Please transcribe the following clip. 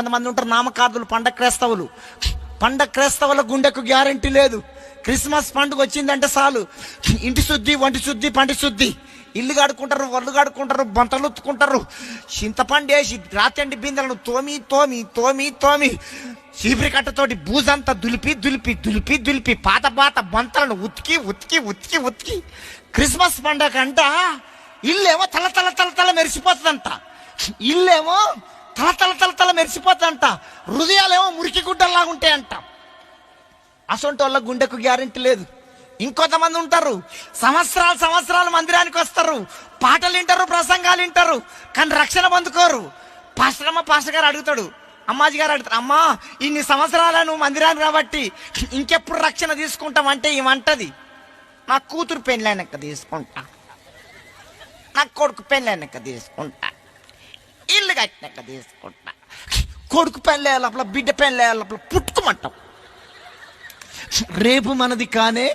కొంతమంది ఉంటారు నామకార్థులు, పండగ క్రైస్తవులు. పండగ క్రైస్తవుల గుండెకు గ్యారంటీ లేదు. క్రిస్మస్ పండుగ వచ్చిందంటే చాలు ఇంటి శుద్ధి, వంటి శుద్ధి, పంటి శుద్ధి. ఇల్లు కడుక్కుంటారు, ఒళ్ళు కడుక్కుంటారు, బంతలు ఉత్తుకుంటారు, చింతపండు వేసి రాతండి బిందెలను తోమి తోమి తోమి తోమి చీపిరి కట్టతోటి బూజంతా దులిపి దులిపి దులిపి దులిపి పాత పాత బంతలను ఉతికి ఉతికి ఉతికి ఉతికి క్రిస్మస్ పండగ అంట ఇల్లేమో తల తల తల తల మెరిసిపోతుందంట. ఇల్లేమో తల తల తల తల మెరిసిపోతుందంట. హృదయాలేమో మురికి గుడ్డల్లాగా ఉంటాయంట. అసొంటి వాళ్ళ గుండెకు గ్యారెంటీ లేదు. ఇంకొంతమంది ఉంటారు సంవత్సరాలు సంవత్సరాలు మందిరానికి వస్తారు, పాటలు వింటారు, ప్రసంగాలు వింటారు, కానీ రక్షణ పొందుకోరు. పాస్టర్ గారు అడుగుతాడు, అమ్మాజీ గారు అడుగుతారు, అమ్మా ఇన్ని సంవత్సరాలు నువ్వు మందిరానికి కాబట్టి ఇంకెప్పుడు రక్షణ తీసుకుంటామంటే ఏమంటది, నా కూతురు పెళ్ళైనాక తీసుకుంటా, నా కొడుకు పెళ్ళైనాక తీసుకుంటా, ఇల్లు కట్టినాక తీసుకుంటా. కొడుకు పెళ్ళే లోపల, బిడ్డ పెళ్ళే లోపల పుట్టుకోమంటాం. రేపు మనది కానే